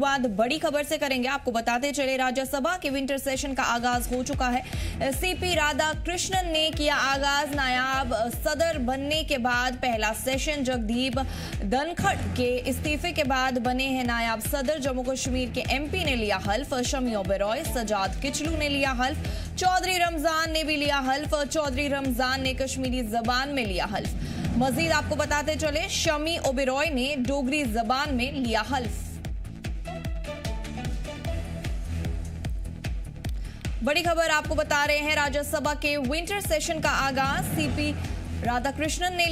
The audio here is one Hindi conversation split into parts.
बाद बड़ी खबर से करेंगे। आपको बताते चले राज्यसभा के विंटर सेशन का आगाज हो चुका है। सीपी राधाकृष्णन ने किया आगाज। नायाब सदर बनने के बाद पहला सेशन। जगदीप धनखड़ के इस्तीफे के बाद बने हैं नायाब सदर। जम्मू कश्मीर के एमपी ने लिया हल्फ। शमी ओबेरॉय, सजाद किचलू ने लिया हल्फ। चौधरी रमजान ने भी लिया हल्फ। चौधरी रमजान ने कश्मीरी जबान में लिया हल्फ। मजीद आपको बताते चले, शमी ओबेरॉय ने डोगरी जबान में लिया हल्फ। बड़ी खबर आपको बता रहे हैं, राज्यसभा के विंटर सेशन का आगाज। सीपी राधाकृष्णन ने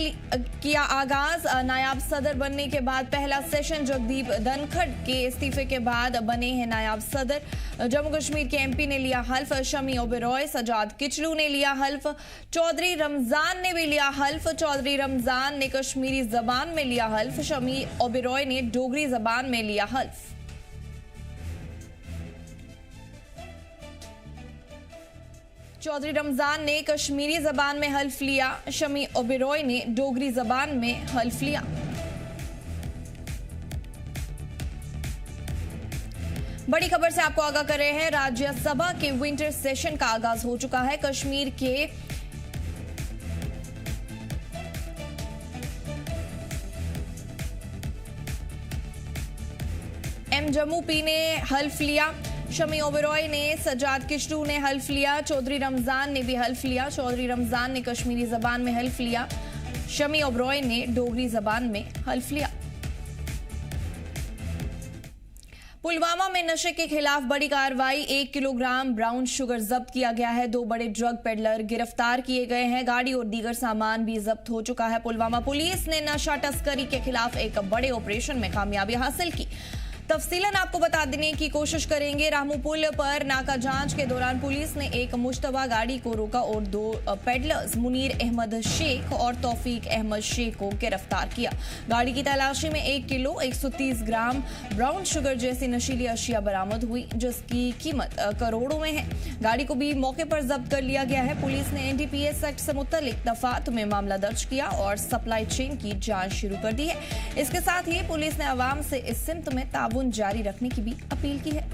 किया आगाज। नायाब सदर बनने के बाद पहला सेशन। जगदीप धनखड़ के इस्तीफे के बाद बने हैं नायाब सदर। जम्मू कश्मीर के एमपी ने लिया हल्फ। शमी ओबेरॉय, सजाद किचलू ने लिया हल्फ। चौधरी रमजान ने भी लिया हल्फ। चौधरी रमजान ने कश्मीरी जबान में लिया हल्फ। शमी ओबेरॉय ने डोगरी जबान में लिया हल्फ। चौधरी रमजान ने कश्मीरी जबान में हल्फ लिया। शमी ओबेरॉय ने डोगरी जबान में हल्फ लिया। बड़ी खबर से आपको आगाह कर रहे हैं, राज्यसभा के विंटर सेशन का आगाज हो चुका है। कश्मीर के एम जम्मू पी ने हल्फ लिया। शमी ओबेरॉय ने, सजाद किचलू ने हल्फ लिया। चौधरी रमजान ने भी हल्फ लिया। चौधरी रमजान ने कश्मीरी जबान में हल्फ लिया। शमी ओबेरॉय ने डोगरी जबान में हल्फ लिया। पुलवामा में नशे के खिलाफ बड़ी कार्रवाई। 1 किलोग्राम ब्राउन शुगर जब्त किया गया है। 2 बड़े ड्रग पेडलर गिरफ्तार किए गए हैं। गाड़ी और दीगर सामान भी जब्त हो चुका है। पुलवामा पुलिस ने नशा तस्करी के खिलाफ एक बड़े ऑपरेशन में कामयाबी हासिल की। तफसीलन आपको बता देने की कोशिश करेंगे। रामू पुल पर नाका जांच के दौरान पुलिस ने एक मुश्तबा गाड़ी को रोका और 2 पेडलर्स मुनीर अहमद शेख और तौफीक अहमद शेख को गिरफ्तार किया। गाड़ी की तलाशी में 1 किलो 130 ग्राम ब्राउन शुगर जैसी नशीली अशिया बरामद हुई, जिसकी कीमत करोड़ों में है। गाड़ी को भी मौके पर जब्त कर लिया गया है। पुलिस ने एनडीपीएस एक्ट से मुतल्लिक दफात में मामला दर्ज किया और सप्लाई चेन की जांच शुरू कर दी है। इसके साथ ही पुलिस ने अवाम से इस सिमत में ताबून जारी रखने की भी अपील की है।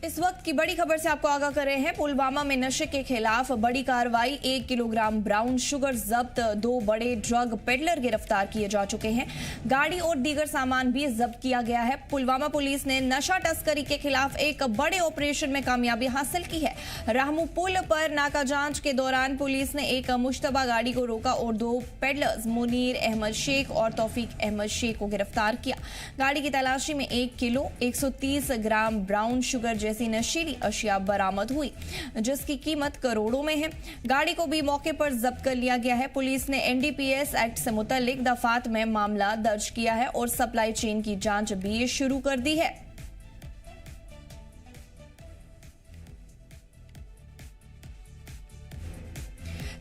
इस वक्त की बड़ी खबर से आपको आगाह कर रहे हैं। पुलवामा में नशे के खिलाफ बड़ी कार्रवाई। 1 किलोग्राम ब्राउन शुगर जब्त। 2 बड़े ड्रग पेडलर गिरफ्तार किए जा चुके हैं। गाड़ी और दीगर सामान भी जब्त किया गया है। पुलवामा पुलिस ने नशा तस्करी के खिलाफ एक बड़े ऑपरेशन में कामयाबी हासिल की है। रामू पुल पर नाका जांच के दौरान पुलिस ने एक मुश्तबा गाड़ी को रोका और 2 पेडलर्स मुनीर अहमद शेख और तौफीक अहमद शेख को गिरफ्तार किया। गाड़ी की तलाशी में 1 किलो 130 ग्राम ब्राउन शुगर जैसी नशीली अशिया बरामद हुई, जिसकी कीमत करोड़ों में है। गाड़ी को भी मौके पर जब्त कर लिया गया है। पुलिस ने एनडीपीएस एक्ट से मुतल्लिक दफात में मामला दर्ज किया है और सप्लाई चेन की जांच भी शुरू कर दी है।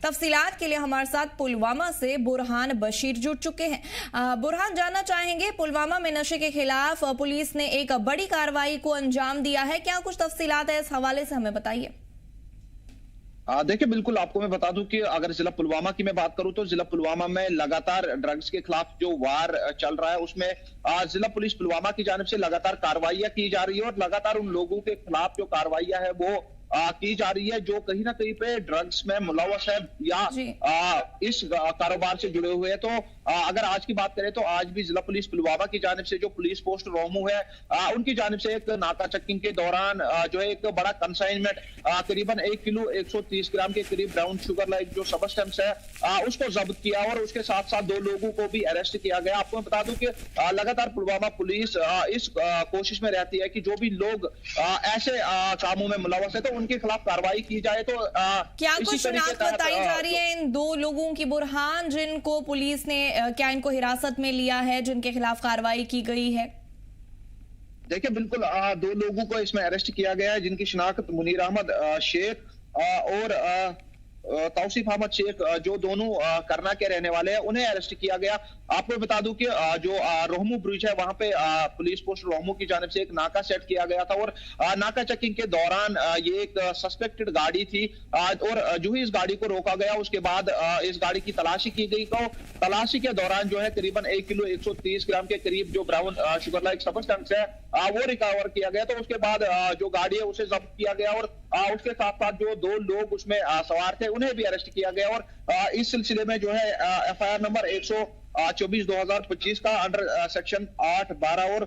तफसीलात के लिए हमारे साथ पुलवामा से बुरहान बशीर जुड़ चुके हैं। बुरहान, जानना चाहेंगे, पुलवामा में नशे के खिलाफ पुलिस ने एक बड़ी कार्रवाई को अंजाम दिया है। क्या कुछ तफसीलात है, इस हवाले से हमें बताइए। देखिए, बिल्कुल आपको मैं बता दूं कि अगर जिला पुलवामा की मैं बात करूं तो जिला पुलवामा में लगातार ड्रग्स के खिलाफ जो वार चल रहा है, उसमें जिला पुलिस पुलवामा की जानिब से लगातार कार्रवाइयां की जा रही है और लगातार उन लोगों के खिलाफ जो कार्रवाइयां है वो की जा रही है जो कहीं ना कहीं पे ड्रग्स में मुलव्वस है या इस कारोबार से जुड़े हुए हैं। तो अगर आज की बात करें तो आज भी जिला पुलिस पुलवामा की जानिब से जो पुलिस पोस्ट रोमू है उनकी जानिब से एक नाका चेकिंग के दौरान जो है एक बड़ा कंसाइनमेंट करीबन 1 किलो 130 ग्राम के करीब ब्राउन शुगर लाइक जो सबस्टेंस है उसको जब्त किया और उसके साथ साथ 2 लोगों को भी अरेस्ट किया गया। आपको मैं बता दूं कि लगातार पुलवामा पुलिस इस कोशिश में रहती है कि जो भी लोग ऐसे कामों में मुलव्वस है तो उनके खिलाफ कार्रवाई की जाए। तो क्या कुछ शिनाख्त बताई जा रही है इन 2 लोगों की, बुरहान, जिनको पुलिस ने क्या इनको हिरासत में लिया है, जिनके खिलाफ कार्रवाई की गई है? देखिए, बिल्कुल 2 लोगों को इसमें अरेस्ट किया गया है, जिनकी शिनाख्त मुनीर अहमद शेख और तौसीफ अहमद शेख, जो दोनों करना के रहने वाले हैं, उन्हें अरेस्ट किया गया। आपको बता दूं कि जो रोहमू ब्रिज है, वहां पे पुलिस पोस्ट रोहमू की जानिब से एक नाका सेट किया गया था और नाका चेकिंग के दौरान ये एक सस्पेक्टेड गाड़ी थी और जो ही इस गाड़ी को रोका गया, उसके बाद इस गाड़ी की तलाशी की गई। तो तलाशी के दौरान जो है करीबन 1 किलो 130 ग्राम के करीब जो ब्राउन शुगर लाइक सब्सटेंस है वो रिकवर किया गया। तो उसके बाद जो गाड़ी है उसे जब्त किया गया और उसके साथ साथ जो 2 लोग उसमें सवार थे उन्हें भी अरेस्ट किया गया और इस सिलसिले में जो है एफआईआर नंबर 124/2025 का अंडर सेक्शन 8, 12 और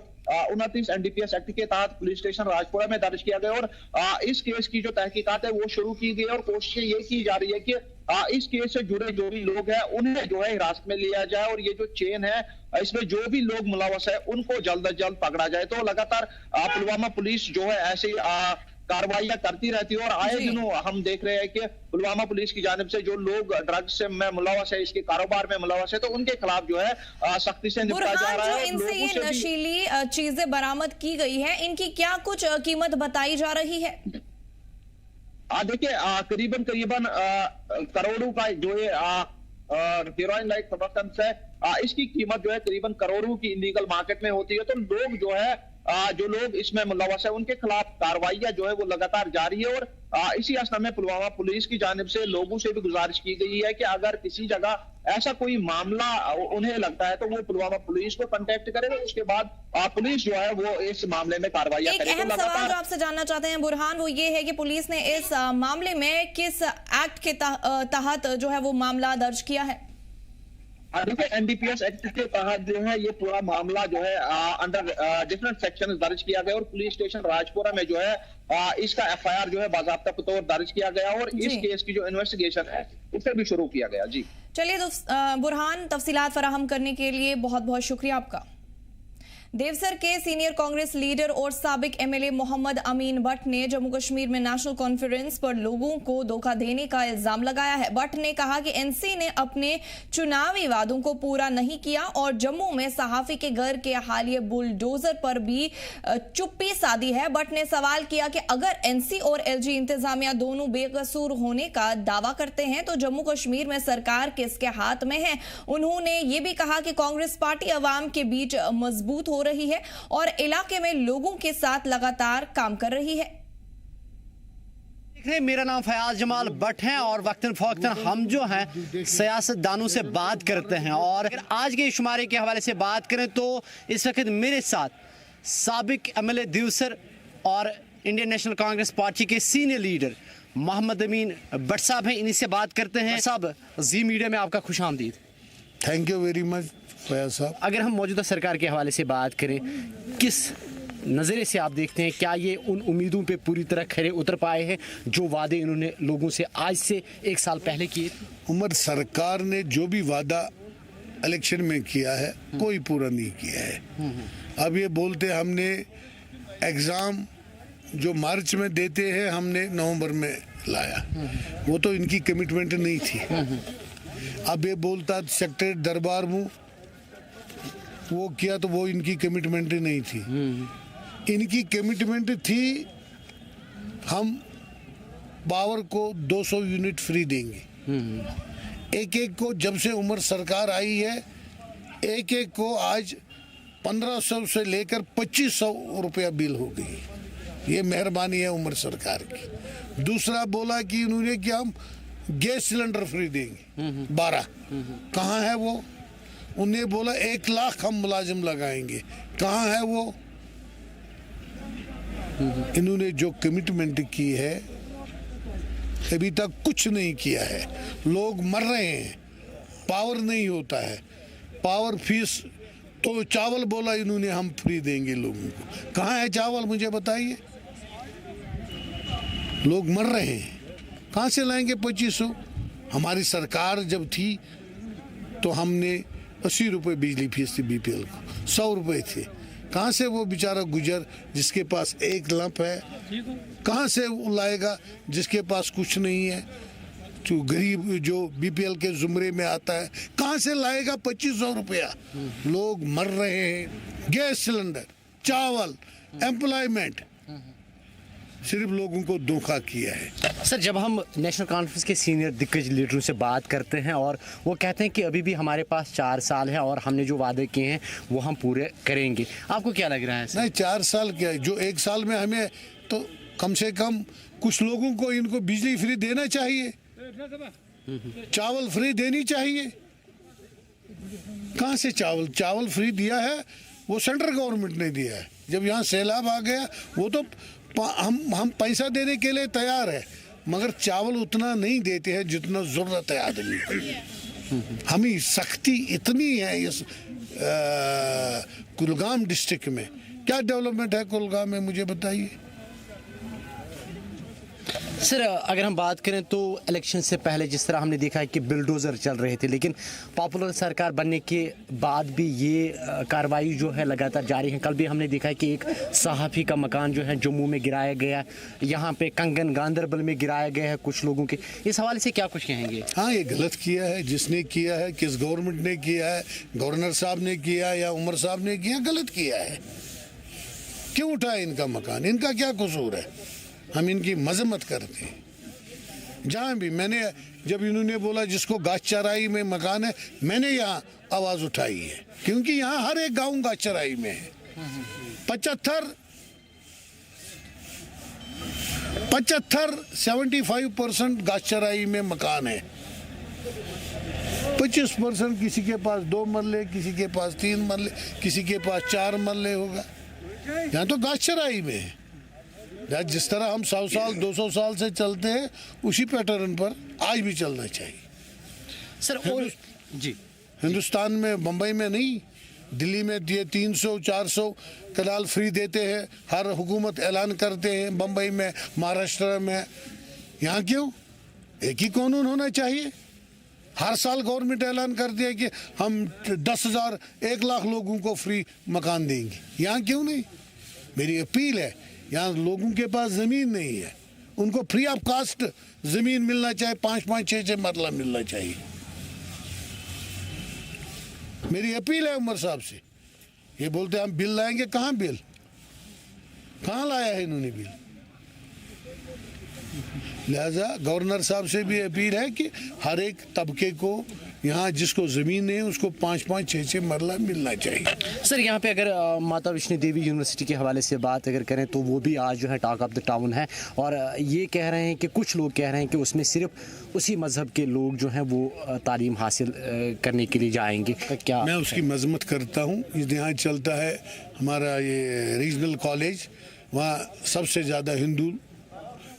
29 एनडीपीएस एक्ट के तहत पुलिस स्टेशन राजपुरा में दर्ज किया गया और इस केस की जो तहकीकात है वो शुरू की गई और कोशिश ये की जा रही है कि इस केस से जुड़े जो भी लोग हैं उन्हें जो है हिरासत में लिया जाए और ये जो चेन है इसमें जो भी लोग मुलव्वस है उनको जल्द अज जल्द पकड़ा जाए। तो लगातार पुलवामा पुलिस जो है ऐसे कार्रवाइयां करती रहती है और आए दिनों हम देख रहे हैं कि पुलवामा पुलिस की जानिब से जो लोग ड्रग्स में मुलव्वस है, इसके कारोबार में मुलव्वस है, तो उनके खिलाफ जो है सख्ती से निपटा जा रहा है। इनसे ये नशीली चीजें बरामद की गई है, इनकी क्या कुछ कीमत बताई जा रही है? देखिए करीबन करोड़ों का जो ये हेरोइन लाइक सब्सटेंस है, इसकी कीमत जो है करीबन करोड़ों की इलीगल मार्केट में होती है। तो लोग जो है जो लोग इसमें मुलव्वस है उनके खिलाफ कार्रवाइयां जो है वो लगातार जारी है और इसी असना में पुलवामा पुलिस की जानिब से लोगों से भी गुजारिश की गई है कि अगर किसी जगह ऐसा कोई मामला उन्हें लगता है तो वो पुलवामा पुलिस को कांटेक्ट करें, उसके बाद पुलिस जो है वो इस मामले में कार्रवाइयां करेगी। एक अहम सवाल जो आपसे जानना चाहते हैं बुरहान, वो ये है कि पुलिस ने इस मामले में किस एक्ट के तहत जो है वो मामला दर्ज किया है? देखिए एनडीपीएस एक्ट के तहत जो है ये पूरा मामला जो है अंडर डिफरेंट सेक्शन दर्ज किया गया और पुलिस स्टेशन राजपुरा में जो है इसका एफआईआर जो है बाकायदा तौर दर्ज किया गया और इस केस की जो इन्वेस्टिगेशन है उसे भी शुरू किया गया। जी चलिए तो बुरहान, तफसीलात फराहम करने के लिए बहुत बहुत शुक्रिया आपका। देवसर के सीनियर कांग्रेस लीडर और साबिक एमएलए मोहम्मद अमीन भट्ट ने जम्मू कश्मीर में नेशनल कॉन्फ्रेंस पर लोगों को धोखा देने का इल्जाम लगाया है। भट्ट ने कहा कि एनसी ने अपने चुनावी वादों को पूरा नहीं किया और जम्मू में सहाफी के घर के हालिया बुलडोजर पर भी चुप्पी साधी है। भट्ट ने सवाल किया कि अगर एनसी और एलजी इंतजामिया दोनों बेकसूर होने का दावा करते हैं तो जम्मू कश्मीर में सरकार किसके हाथ में है। उन्होंने ये भी कहा कि कांग्रेस पार्टी अवाम के बीच मजबूत हो रही है और इलाके में लोगों के साथ लगातार काम कर रही है। मेरा नाम फयाज जमाल भट्ट है और वक्तन फौक्तन हम जो हैं सियासतदानों से बात करते हैं और आज के शुमारे के हवाले से बात करें तो इस वक्त मेरे साथ साबिक एमएलए देवसर और इंडियन नेशनल कांग्रेस पार्टी के सीनियर लीडर मोहम्मद अमीन भट्ट साहब हैं। इन्हीं से बात करते हैं। साहब, जी मीडिया में आपका खुशामदीद। Thank you very much Fayaz साहब। अगर हम मौजूदा सरकार के हवाले से बात करें, किस नज़रिए से आप देखते हैं, क्या ये उन उम्मीदों पे पूरी तरह खरे उतर पाए हैं जो वादे इन्होंने लोगों से आज से 1 साल पहले किए? उमर सरकार ने जो भी वादा इलेक्शन में किया है कोई पूरा नहीं किया है। अब ये बोलते हमने एग्ज़ाम जो मार्च में देते हैं हमने नवंबर में लाया, वो तो इनकी कमिटमेंट नहीं थी। अब ये बोलता सेक्रेटरी दरबार में वो किया तो वो इनकी कमिटमेंट नहीं थी। इनकी कमिटमेंट थी हम पावर को 200 यूनिट फ्री देंगे। एक एक को जब से उमर सरकार आई है एक एक को आज 1500 से लेकर 2500 रुपया बिल हो गई। ये मेहरबानी है उमर सरकार की। दूसरा बोला कि उन्होंने कि हम गैस सिलेंडर फ्री देंगे 12। कहाँ है वो? उन्हें बोला 1 लाख हम मुलाजिम लगाएंगे। कहाँ है वो? इन्होंने जो कमिटमेंट की है अभी तक कुछ नहीं किया है। लोग मर रहे हैं, पावर नहीं होता है। पावर फीस तो चावल बोला इन्होंने हम फ्री देंगे लोगों को। कहाँ है चावल मुझे बताइए? लोग मर रहे हैं, कहाँ से लाएंगे 2500? हमारी सरकार जब थी तो हमने 80 रुपये बिजली फीस थी बीपीएल को, 100 रुपये थे। कहाँ से वो बेचारा गुजर जिसके पास 1 लंप है, कहाँ से वो लाएगा जिसके पास कुछ नहीं है? जो गरीब जो बीपीएल के जुमरे में आता है कहाँ से लाएगा 2500 रुपया? लोग मर रहे हैं। गैस सिलेंडर, चावल, एम्प्लॉयमेंट, सिर्फ लोगों को धोखा किया है। सर, जब हम नेशनल कॉन्फ्रेंस के सीनियर दिग्गज लीडरों से बात करते हैं और वो कहते हैं कि अभी भी हमारे पास 4 साल है और हमने जो वादे किए हैं वो हम पूरे करेंगे, आपको क्या लग रहा है सर? नहीं, 4 साल क्या, जो 1 साल में हमें तो कम से कम कुछ लोगों को इनको बिजली फ्री देना चाहिए, चावल फ्री देनी चाहिए। कहाँ से चावल फ्री दिया है? वो सेंट्रल गवर्नमेंट ने दिया है। जब यहाँ सैलाब आ गया वो तो हम पैसा देने के लिए तैयार है, मगर चावल उतना नहीं देते हैं जितना जरूरत है आदमी को। हमें सख्ती इतनी है इस कुलगाम डिस्ट्रिक्ट में। क्या डेवलपमेंट है कुलगाम में, मुझे बताइए। सर, अगर हम बात करें तो इलेक्शन से पहले जिस तरह हमने देखा है कि बिल्डोजर चल रहे थे, लेकिन पॉपुलर सरकार बनने के बाद भी ये कार्रवाई जो है लगातार जारी है। कल भी हमने देखा है कि एक सहाफ़ी का मकान जो है जम्मू में गिराया गया, यहाँ पे कंगन गांधरबल में गिराया गया है कुछ लोगों के। इस हवाले से क्या कुछ कहेंगे? हाँ, ये गलत किया है। जिसने किया है, किस गवर्नमेंट ने किया है, गवर्नर साहब ने किया या उमर साहब ने किया, गलत किया है। क्यों उठाए इनका मकान? इनका क्या कसूर है? हम इनकी मजम्मत करते हैं। जहाँ भी मैंने, जब इन्होंने बोला जिसको गाछ चराई में मकान है, मैंने यहाँ आवाज़ उठाई है, क्योंकि यहाँ हर एक गांव गाछ चराई में है। 75% गाछ चराई में मकान है। 25% किसी के पास 2 मरले, किसी के पास 3 मरले, किसी के पास 4 मरले होगा। यहाँ तो गाछ चराई में है। जिस तरह हम 100 साल 200 साल से चलते हैं, उसी पैटर्न पर आज भी चलना चाहिए सर। और जी, हिंदुस्तान में, बम्बई में नहीं, दिल्ली में ये 300-400 कनाल फ्री देते हैं, हर हुकूमत ऐलान करते हैं। बम्बई में, महाराष्ट्र में, यहाँ क्यों? एक ही कानून होना चाहिए। हर साल गवर्नमेंट ऐलान करती है कि हम 10,000 1 लाख लोगों को फ्री मकान देंगे। यहाँ क्यों नहीं? मेरी अपील है, यहाँ लोगों के पास ज़मीन नहीं है, उनको फ्री ऑफ कास्ट ज़मीन मिलना चाहिए। 5-5, 6-6 मरला मिलना चाहिए। मेरी अपील है उमर साहब से। ये बोलते हैं हम बिल लाएंगे, कहाँ बिल? कहाँ लाया है इन्होंने बिल? लिहाजा गवर्नर साहब से भी अपील है कि हर एक तबके को, यहाँ जिसको ज़मीन नहीं है, उसको 5-5, 6-6 मरला मिलना चाहिए। सर, यहाँ पे अगर माता वैष्णो देवी यूनिवर्सिटी के हवाले से बात अगर करें तो वो भी आज जो है टॉक ऑफ द टाउन है, और ये कह रहे हैं कि कुछ लोग कह रहे हैं कि उसमें सिर्फ उसी मज़हब के लोग जो हैं वो तालीम हासिल करने के लिए जाएंगे। क्या मैं उसकी मजम्मत करता हूँ। यहाँ चलता है हमारा ये रीजनल कॉलेज, वहाँ सबसे ज़्यादा हिंदू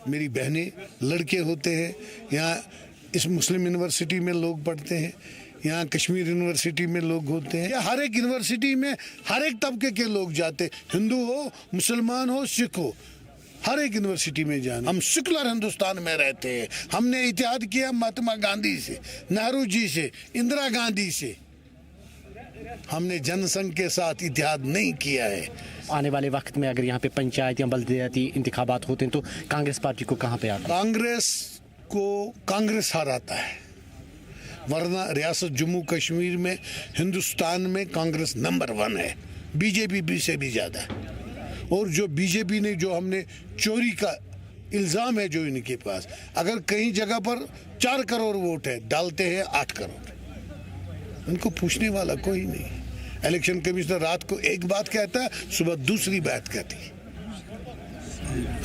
मेरी बहनें, लड़के होते हैं। यहाँ इस मुस्लिम यूनिवर्सिटी में लोग पढ़ते हैं, यहाँ कश्मीर यूनिवर्सिटी में लोग होते हैं। हर एक यूनिवर्सिटी में हर एक तबके के लोग जाते, हिंदू हो, मुसलमान हो, सिख हो, हर एक यूनिवर्सिटी में जाना। हम सेकुलर हिंदुस्तान में रहते हैं। हमने इत्तेहाद किया महात्मा गांधी से, नेहरू जी से, इंदिरा गांधी से। हमने जनसंघ के साथ इत्तेहाद नहीं किया है। आने वाले वक्त में अगर यहाँ पे पंचायत या बल्दियाती इंतखाबात होते हैं तो कांग्रेस पार्टी को कहाँ पे आता? कांग्रेस को कांग्रेस हराता है, वरना रियासत जम्मू कश्मीर में, हिंदुस्तान में कांग्रेस नंबर 1 है, बीजेपी से भी ज़्यादा है। और जो बीजेपी ने, जो हमने चोरी का इल्ज़ाम है जो इनके पास, अगर कहीं जगह पर 4 करोड़ वोट है, डालते हैं 8 करोड़। उनको पूछने वाला कोई नहीं। इलेक्शन कमिश्नर रात को एक बात कहता है, सुबह दूसरी बात कहती है।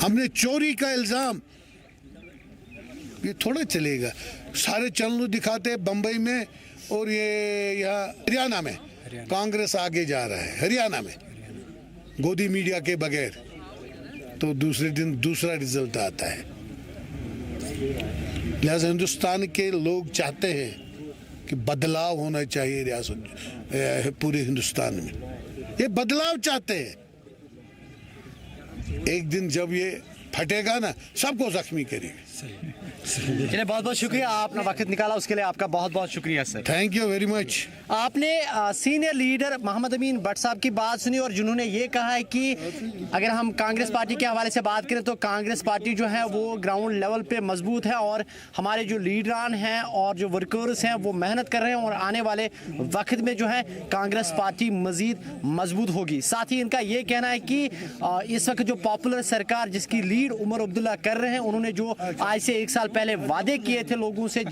हमने चोरी का इल्ज़ाम, ये थोड़ा चलेगा। सारे चैनल दिखाते हैं बम्बई में, और ये यहाँ हरियाणा में कांग्रेस आगे जा रहा है। हरियाणा में गोदी मीडिया के बगैर, तो दूसरे दिन दूसरा रिजल्ट आता है। लिहाजा हिंदुस्तान के लोग चाहते हैं कि बदलाव होना चाहिए रियासत, पूरे हिंदुस्तान में ये बदलाव चाहते हैं। एक दिन जब ये फटेगा ना, सबको जख्मी करेगा। चलिए, बहुत बहुत शुक्रिया, आपने वक्त निकाला, उसके लिए आपका बहुत बहुत शुक्रिया sir. Thank you very much. आपने सीनियर लीडर मोहम्मद अमीन भट्ट साहब की बात सुनी, और जिन्होंने ये कहा है कि अगर हम कांग्रेस पार्टी के हवाले से बात करें तो कांग्रेस पार्टी जो है वो ग्राउंड लेवल पे मजबूत है, और हमारे जो लीडरान हैं और जो वर्कर्स हैं वो मेहनत कर रहे हैं, और आने वाले वक्त में जो है कांग्रेस पार्टी मजीद मजबूत होगी। साथ ही इनका ये कहना है कि इस वक्त जो पॉपुलर सरकार जिसकी लीड उमर अब्दुल्ला कर रहे हैं। उन्होंने जो आज से 1 साल पहले वादे किए थे लोगों से,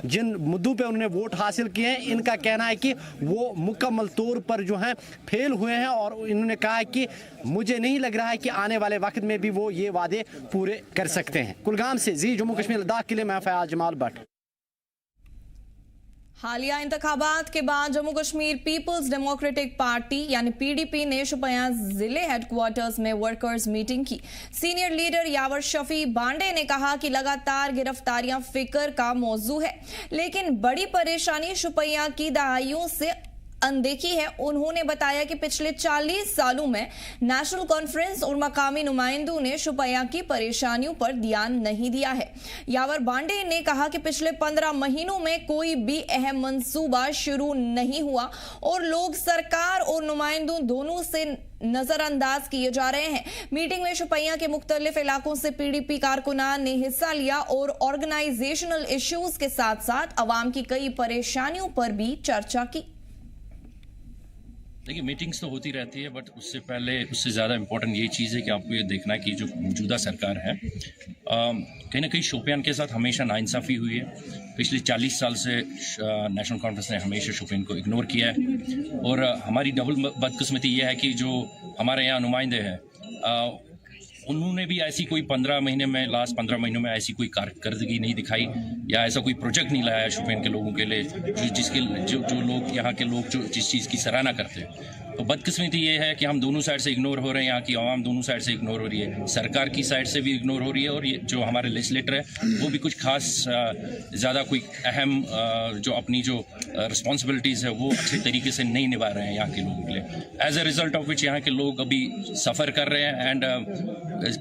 जिन मुद्दों पे उन्होंने वोट हासिल किए हैं, इनका कहना है कि वो मुकम्मल तौर पर जो है फेल हुए हैं। और इन्होंने कहा है कि मुझे नहीं लग रहा है कि आने वाले वक्त में भी वो ये वादे पूरे कर सकते हैं। कुलगाम से जी जम्मू कश्मीर लद्दाख के लिए मैं फयाज जमाल भट्ट। हालिया इंतखाबात के बाद Jammu Kashmir Peoples Democratic Party यानी पीडीपी ने शोपियां जिले हेडक्वार्टर्स में वर्कर्स मीटिंग की। सीनियर लीडर यावर शफी बांडे ने कहा कि लगातार गिरफ्तारियां फिक्र का मौजू है, लेकिन बड़ी परेशानी शोपियां की दहाइयों से अनदेखी है। उन्होंने बताया कि पिछले 40 सालों में नेशनल कॉन्फ्रेंस और मकामी नुमाइंदों ने शोपियां की परेशानियों पर ध्यान नहीं दिया है। यावर बांडे ने कहा कि पिछले 15 महीनों में कोई भी अहम मंसूबा शुरू नहीं हुआ और लोग सरकार और नुमाइंदों दोनों से नजरअंदाज किए जा रहे हैं। मीटिंग में शोपियां के मुख्तलिफ इलाकों से पीडीपी कारकुनान ने हिस्सा लिया और ऑर्गेनाइजेशनल इश्यूज के साथ साथ अवाम की कई परेशानियों पर भी चर्चा की। देखिए, मीटिंग्स तो होती रहती है, बट उससे पहले उससे ज़्यादा इम्पोर्टेंट ये चीज़ है कि आपको ये देखना है कि जो मौजूदा सरकार है कहीं ना कहीं शोपियान के साथ हमेशा नाइंसाफ़ी हुई है। पिछले 40 साल से नेशनल कॉन्फ्रेंस ने हमेशा शोपियान को इग्नोर किया है और हमारी डबल बदकिस्मती ये है कि जो हमारे यहाँ नुमाइंदे हैं उन्होंने भी ऐसी कोई लास्ट 15 महीनों में ऐसी कोई कारकर्दगी नहीं दिखाई या ऐसा कोई प्रोजेक्ट नहीं लाया शोपियान के लोगों के लिए जो लोग यहाँ के लोग जो जिस चीज़ की सराहना करते हैं। तो बदकिस्मती ये है कि हम दोनों साइड से इग्नोर हो रहे हैं, यहाँ की आवाम दोनों साइड से इग्नोर हो रही है, सरकार की साइड से भी इग्नोर हो रही है और ये जो हमारे लेजिस्लेटर है वो भी कुछ खास ज़्यादा कोई अहम जो अपनी जो रिस्पॉन्सिबिलिटीज़ है वो अच्छे तरीके से नहीं निभा रहे हैं यहाँ के लोगों के लिए। As a result of which यहाँ के लोग अभी सफ़र कर रहे हैं एंड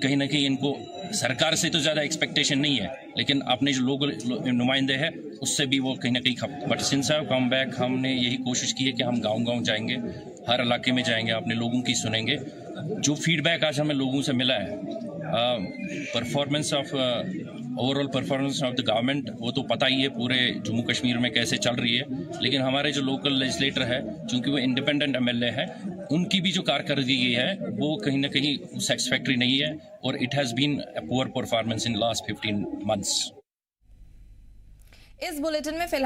कहीं ना कहीं इनको सरकार से तो ज़्यादा एक्सपेक्टेशन नहीं है, लेकिन अपने जो लोकल नुमाइंदे हैं उससे भी वो कहीं ना कहीं but since I have come back हमने यही कोशिश की है कि हम गांव-गांव जाएंगे, हर इलाके में जाएंगे, अपने लोगों की सुनेंगे। जो फीडबैक आज हमें लोगों से मिला है overall performance of the government वो तो पता ही है पूरे जम्मू कश्मीर में कैसे चल रही है, लेकिन हमारे जो लोकल लेजिस्लेटर है चूँकि वो इंडिपेंडेंट एमएलए है उनकी भी जो कारकर्दगी है वो कहीं ना कहीं सेटिस्फैक्टरी नहीं है और it has been a poor performance in last 15 months. इस बुलेटिन में फिलहाल